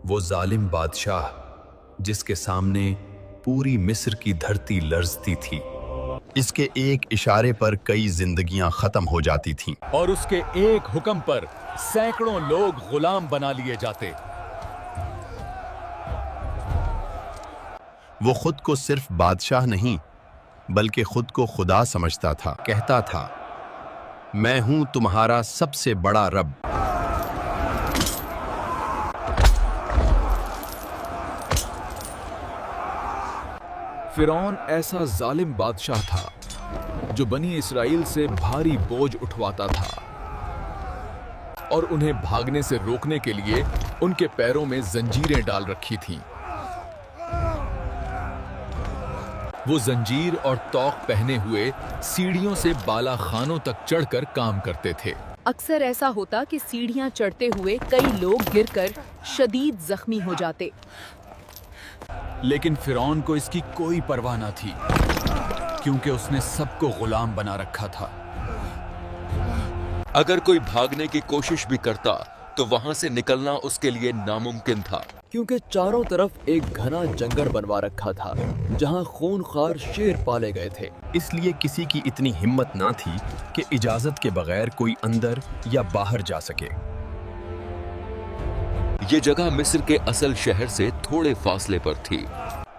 وہ ظالم بادشاہ جس کے سامنے پوری مصر کی دھرتی لرزتی تھی، اس کے ایک اشارے پر کئی زندگیاں ختم ہو جاتی تھیں، اور اس کے ایک حکم پر سینکڑوں لوگ غلام بنا لیے جاتے۔ وہ خود کو صرف بادشاہ نہیں بلکہ خود کو خدا سمجھتا تھا، کہتا تھا میں ہوں تمہارا سب سے بڑا رب۔ فرعون ایسا ظالم بادشاہ تھا جو بنی اسرائیل سے بھاری بوجھ اٹھواتا تھا اور انہیں بھاگنے سے روکنے کے لیے ان کے پیروں میں زنجیریں ڈال رکھی تھیں۔ وہ زنجیر اور توق پہنے ہوئے سیڑھیوں سے بالا خانوں تک چڑھ کر کام کرتے تھے۔ اکثر ایسا ہوتا کہ سیڑھیاں چڑھتے ہوئے کئی لوگ گر کر شدید زخمی ہو جاتے، لیکن فرعون کو اس کی کوئی پرواہ نہ تھی، کیونکہ اس نے سب کو غلام بنا رکھا تھا۔ اگر کوئی بھاگنے کی کوشش بھی کرتا تو وہاں سے نکلنا اس کے لیے ناممکن تھا، کیونکہ چاروں طرف ایک گھنا جنگل بنوا رکھا تھا جہاں خونخوار شیر پالے گئے تھے۔ اس لیے کسی کی اتنی ہمت نہ تھی کہ اجازت کے بغیر کوئی اندر یا باہر جا سکے۔ یہ جگہ مصر کے اصل شہر سے تھوڑے فاصلے پر تھی،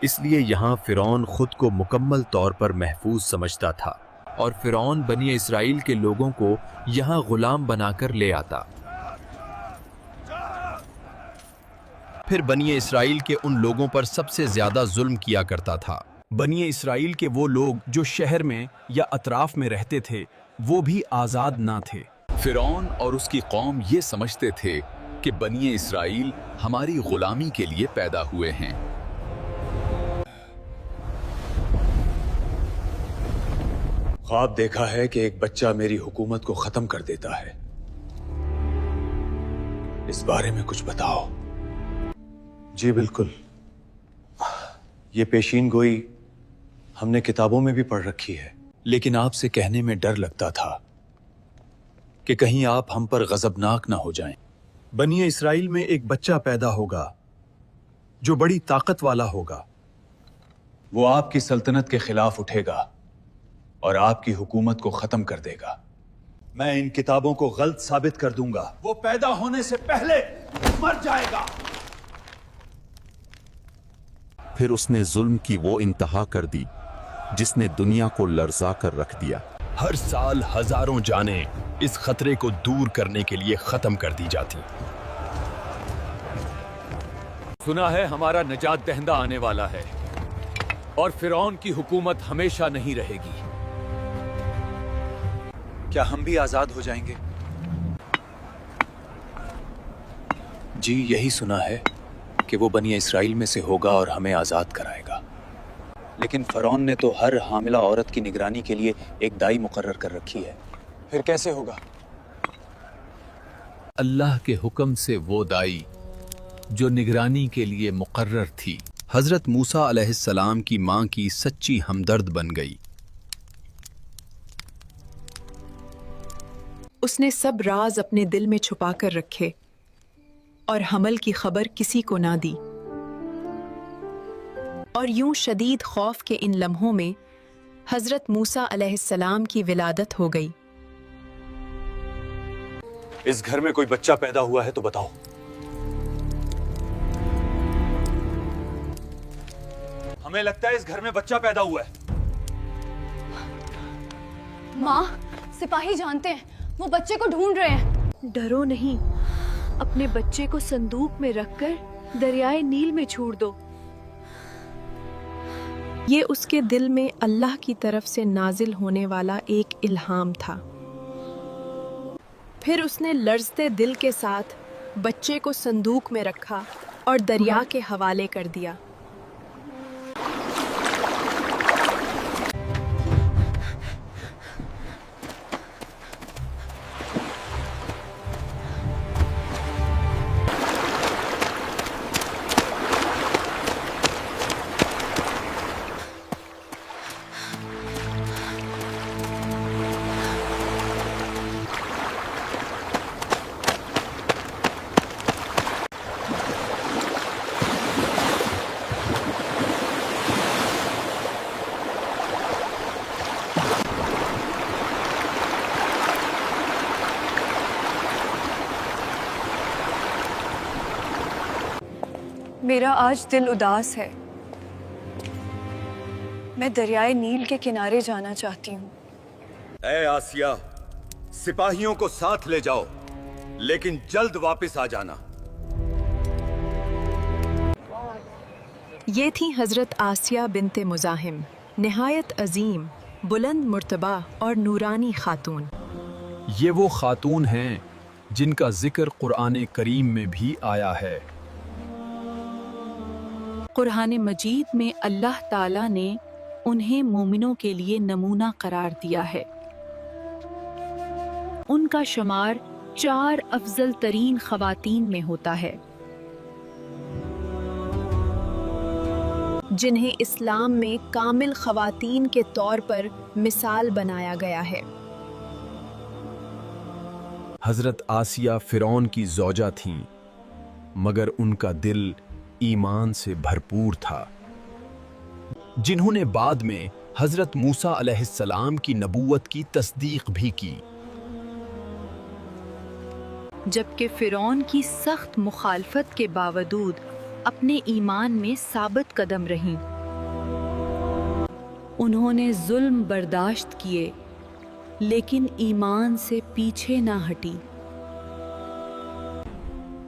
اس لیے یہاں فرعون خود کو مکمل طور پر محفوظ سمجھتا تھا، اور فرعون بنی اسرائیل کے لوگوں کو یہاں غلام بنا کر لے آتا۔ پھر بنی اسرائیل کے ان لوگوں پر سب سے زیادہ ظلم کیا کرتا تھا۔ بنی اسرائیل کے وہ لوگ جو شہر میں یا اطراف میں رہتے تھے وہ بھی آزاد نہ تھے۔ فرعون اور اس کی قوم یہ سمجھتے تھے کہ بنی اسرائیل ہماری غلامی کے لیے پیدا ہوئے ہیں۔ خواب دیکھا ہے کہ ایک بچہ میری حکومت کو ختم کر دیتا ہے، اس بارے میں کچھ بتاؤ۔ جی بالکل، یہ پیشین گوئی ہم نے کتابوں میں بھی پڑھ رکھی ہے، لیکن آپ سے کہنے میں ڈر لگتا تھا کہ کہیں آپ ہم پر غضبناک نہ ہو جائیں۔ بنی اسرائیل میں ایک بچہ پیدا ہوگا جو بڑی طاقت والا ہوگا، وہ آپ کی سلطنت کے خلاف اٹھے گا اور آپ کی حکومت کو ختم کر دے گا۔ میں ان کتابوں کو غلط ثابت کر دوں گا، وہ پیدا ہونے سے پہلے مر جائے گا۔ پھر اس نے ظلم کی وہ انتہا کر دی جس نے دنیا کو لرزا کر رکھ دیا۔ ہر سال ہزاروں جانیں اس خطرے کو دور کرنے کے لیے ختم کر دی جاتی۔ سنا ہے ہمارا نجات دہندہ آنے والا ہے اور فرعون کی حکومت ہمیشہ نہیں رہے گی۔ کیا ہم بھی آزاد ہو جائیں گے؟ جی یہی سنا ہے کہ وہ بنی اسرائیل میں سے ہوگا اور ہمیں آزاد کرائے گا، لیکن فرعون نے تو ہر حاملہ عورت کی نگرانی کے لیے ایک دائی مقرر کر رکھی ہے، پھر کیسے ہوگا؟ اللہ کے حکم سے وہ دائی جو نگرانی کے لیے مقرر تھی حضرت موسیٰ علیہ السلام کی ماں کی سچی ہمدرد بن گئی۔ اس نے سب راز اپنے دل میں چھپا کر رکھے اور حمل کی خبر کسی کو نہ دی، اور یوں شدید خوف کے ان لمحوں میں حضرت موسیٰ علیہ السلام کی ولادت ہو گئی۔ اس گھر میں کوئی بچہ پیدا ہوا ہے تو بتاؤ۔ ہمیں لگتا ہے اس گھر میں بچہ پیدا ہوا ہے۔ ماں، سپاہی جانتے ہیں وہ بچے کو ڈھونڈ رہے ہیں۔ ڈرو نہیں، اپنے بچے کو صندوق میں رکھ کر دریائے نیل میں چھوڑ دو۔ یہ اس کے دل میں اللہ کی طرف سے نازل ہونے والا ایک الہام تھا۔ پھر اس نے لرزتے دل کے ساتھ بچے کو صندوق میں رکھا اور دریا کے حوالے کر دیا۔ میرا آج دل اداس ہے. میں دریائے نیل کے کنارے جانا چاہتی ہوں. اے آسیہ، سپاہیوں کو ساتھ لے جاؤ، لیکن جلد واپس آ جانا. یہ تھی حضرت آسیہ بنت مزاحم، نہایت عظیم، بلند مرتبہ اور نورانی خاتون. یہ وہ خاتون ہیں جن کا ذکر قرآن کریم میں بھی آیا ہے. قرآن مجید میں اللہ تعالیٰ نے انہیں مومنوں کے لیے نمونہ قرار دیا ہے. ان کا شمار 4 افضل ترین خواتین میں ہوتا ہے، جنہیں اسلام میں کامل خواتین کے طور پر مثال بنایا گیا ہے. حضرت آسیہ فرعون کی زوجہ تھیں، مگر ان کا دل ایمان سے بھرپور تھا، جنہوں نے بعد میں حضرت موسیٰ علیہ السلام کی نبوت کی تصدیق بھی کی. جبکہ فرعون کی سخت مخالفت کے باوجود اپنے ایمان میں ثابت قدم رہیں. انہوں نے ظلم برداشت کیے لیکن ایمان سے پیچھے نہ ہٹی.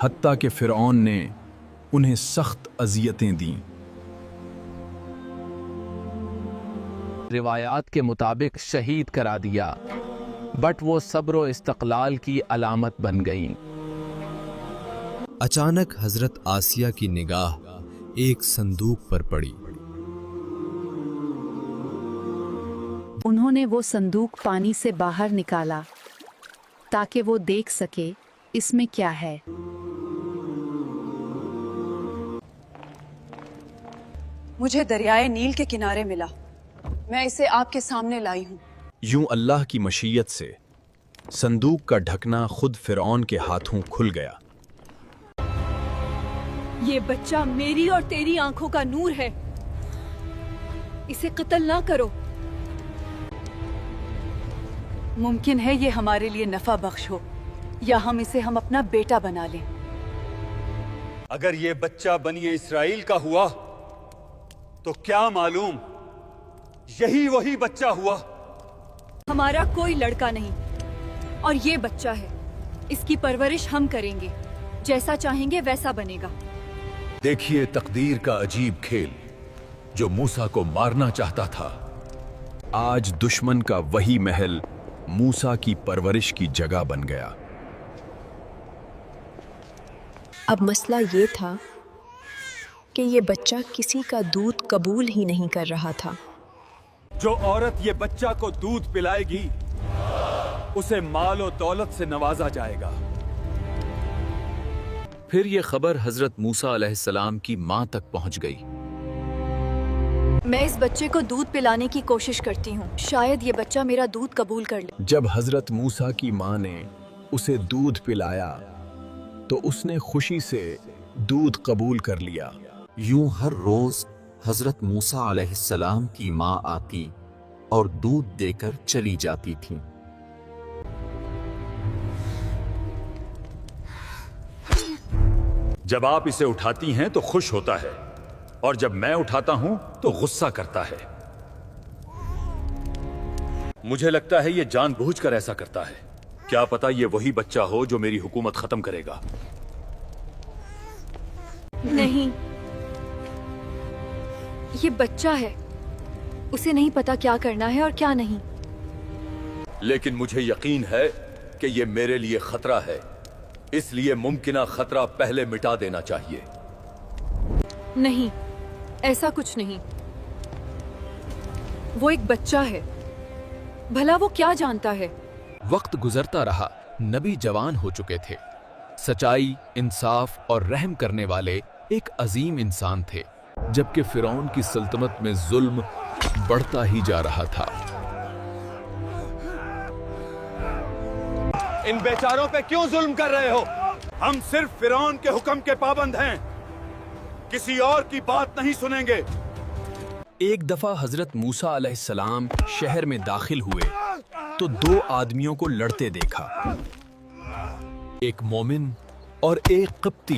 حتیٰ کہ فرعون نے انہیں سخت اذیتیں دیں. روایات کے مطابق شہید کرا دیا، بٹ وہ صبر و استقلال کی علامت بن گئیں. اچانک حضرت آسیہ کی نگاہ ایک صندوق پر پڑی. انہوں نے وہ صندوق پانی سے باہر نکالا تاکہ وہ دیکھ سکے اس میں کیا ہے. مجھے دریائے نیل کے کنارے ملا. میں اسے آپ کے سامنے لائی ہوں. یوں اللہ کی مشیت سے صندوق کا ڈھکنا خود فرعون کے ہاتھوں کھل گیا. یہ بچہ میری اور تیری آنکھوں کا نور ہے. اسے قتل نہ کرو. ممکن ہے یہ ہمارے لیے نفع بخش ہو، یا ہم اسے اپنا بیٹا بنا لیں. اگر یہ بچہ بنی اسرائیل کا ہوا تو کیا معلوم یہی وہی بچہ ہوا. ہمارا کوئی لڑکا نہیں اور یہ بچہ ہے. اس کی پرورش ہم کریں گے، جیسا چاہیں گے ویسا بنے گا. دیکھیے تقدیر کا عجیب کھیل. جو موسیٰ کو مارنا چاہتا تھا، آج دشمن کا وہی محل موسیٰ کی پرورش کی جگہ بن گیا. اب مسئلہ یہ تھا کہ یہ بچہ کسی کا دودھ قبول ہی نہیں کر رہا تھا. جو عورت یہ بچہ کو دودھ پلائے گی اسے مال و دولت سے نوازا جائے گا. پھر یہ خبر حضرت موسیٰ علیہ السلام کی ماں تک پہنچ گئی. میں اس بچے کو دودھ پلانے کی کوشش کرتی ہوں، شاید یہ بچہ میرا دودھ قبول کر لے. جب حضرت موسیٰ کی ماں نے اسے دودھ پلایا تو اس نے خوشی سے دودھ قبول کر لیا. یوں ہر روز حضرت موسیٰ علیہ السلام کی ماں آتی اور دودھ دے کر چلی جاتی تھی. جب آپ اسے اٹھاتی ہیں تو خوش ہوتا ہے، اور جب میں اٹھاتا ہوں تو غصہ کرتا ہے. مجھے لگتا ہے یہ جان بوجھ کر ایسا کرتا ہے. کیا پتا یہ وہی بچہ ہو جو میری حکومت ختم کرے گا. نہیں، یہ بچہ ہے، اسے نہیں پتا کیا کرنا ہے اور کیا نہیں. لیکن مجھے یقین ہے کہ یہ میرے لیے خطرہ ہے، اس لیے ممکنہ خطرہ پہلے مٹا دینا چاہیے. نہیں، ایسا کچھ نہیں. وہ ایک بچہ ہے، بھلا وہ کیا جانتا ہے. وقت گزرتا رہا. نبی جوان ہو چکے تھے. سچائی، انصاف اور رحم کرنے والے ایک عظیم انسان تھے، جبکہ فرعون کی سلطنت میں ظلم بڑھتا ہی جا رہا تھا. ان بیچاروں پہ کیوں ظلم کر رہے ہو؟ ہم صرف فرعون کے حکم کے پابند ہیں، کسی اور کی بات نہیں سنیں گے. ایک دفعہ حضرت موسیٰ علیہ السلام شہر میں داخل ہوئے تو 2 آدمیوں کو لڑتے دیکھا. ایک مومن اور ایک قبطی.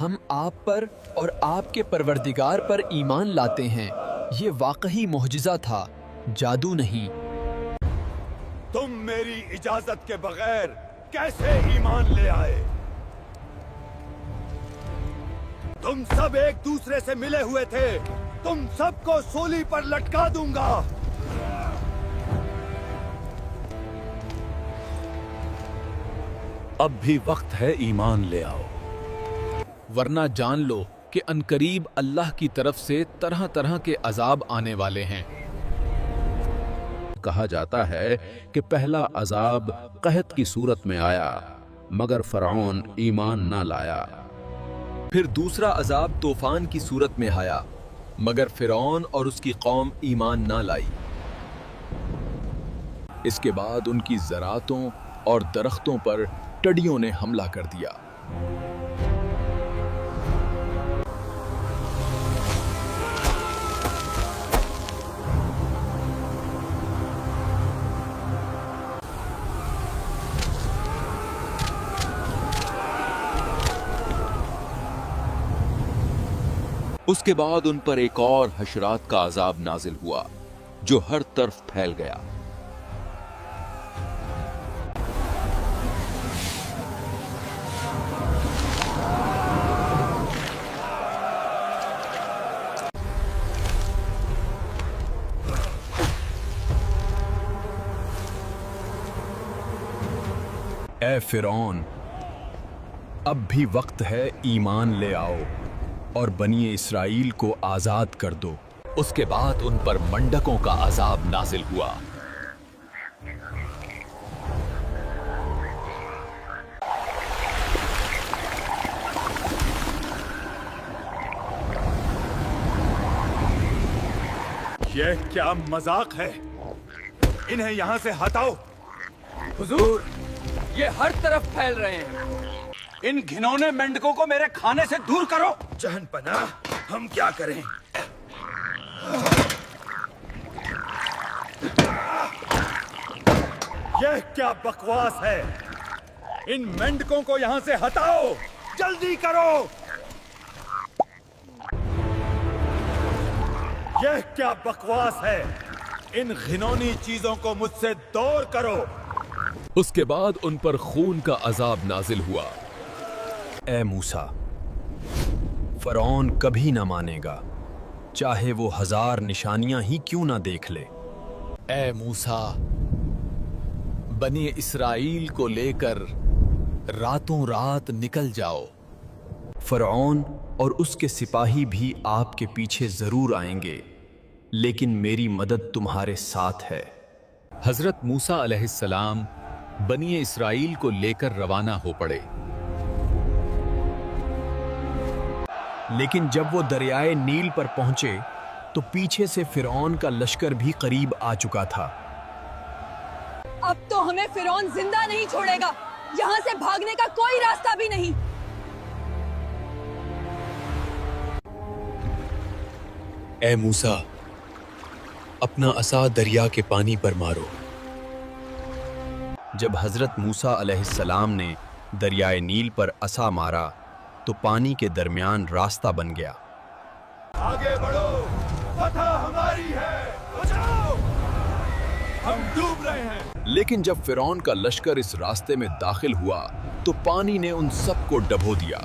ہم آپ پر اور آپ کے پروردگار پر ایمان لاتے ہیں۔ یہ واقعی معجزہ تھا، جادو نہیں۔ تم میری اجازت کے بغیر کیسے ایمان لے آئے؟ تم سب ایک دوسرے سے ملے ہوئے تھے، تم سب کو سولی پر لٹکا دوں گا۔ اب بھی وقت ہے، ایمان لے آؤ، ورنہ جان لو کہ انقریب اللہ کی طرف سے طرح طرح کے عذاب آنے والے ہیں۔ کہا جاتا ہے کہ پہلا عذاب قحط کی صورت میں آیا مگر فرعون ایمان نہ لایا۔ پھر دوسرا عذاب طوفان کی صورت میں آیا مگر فرعون اور اس کی قوم ایمان نہ لائی۔ اس کے بعد ان کی زراعتوں اور درختوں پر ٹڈیوں نے حملہ کر دیا۔ اس کے بعد ان پر ایک اور حشرات کا عذاب نازل ہوا جو ہر طرف پھیل گیا۔ اے فرعون، اب بھی وقت ہے، ایمان لے آؤ اور بنی اسرائیل کو آزاد کر دو۔ اس کے بعد ان پر منڈکوں کا عذاب نازل ہوا۔ یہ کیا مذاق ہے؟ انہیں یہاں سے ہٹاؤ۔ حضور، یہ ہر طرف پھیل رہے ہیں، ان گھنونے مینڈکوں کو میرے کھانے سے دور کرو۔ جہن پناہ، ہم کیا کریں؟ یہ کیا بکواس ہے؟ ان مینڈکوں کو یہاں سے ہٹاؤ، جلدی کرو۔ یہ کیا بکواس ہے؟ ان گھنونی چیزوں کو مجھ سے دور کرو۔ اس کے بعد ان پر خون کا عذاب نازل ہوا۔ اے موسیٰ، فرعون کبھی نہ مانے گا، چاہے وہ 1000 نشانیاں ہی کیوں نہ دیکھ لے۔ اے موسیٰ، بنی اسرائیل کو لے کر راتوں رات نکل جاؤ۔ فرعون اور اس کے سپاہی بھی آپ کے پیچھے ضرور آئیں گے، لیکن میری مدد تمہارے ساتھ ہے۔ حضرت موسیٰ علیہ السلام بنی اسرائیل کو لے کر روانہ ہو پڑے۔ لیکن جب وہ دریائے نیل پر پہنچے تو پیچھے سے فرعون کا لشکر بھی قریب آ چکا تھا۔ اب تو ہمیں فرعون زندہ نہیں چھوڑے گا، یہاں سے بھاگنے کا کوئی راستہ بھی نہیں۔ اے موسیٰ، اپنا عصا دریا کے پانی پر مارو۔ جب حضرت موسیٰ علیہ السلام نے دریائے نیل پر عصا مارا تو پانی کے درمیان راستہ بن گیا۔ آگے بڑھو، فتح ہماری ہے، بچاؤ، ہم ڈوب رہے ہیں۔ لیکن جب فرعون کا لشکر اس راستے میں داخل ہوا تو پانی نے ان سب کو ڈبو دیا۔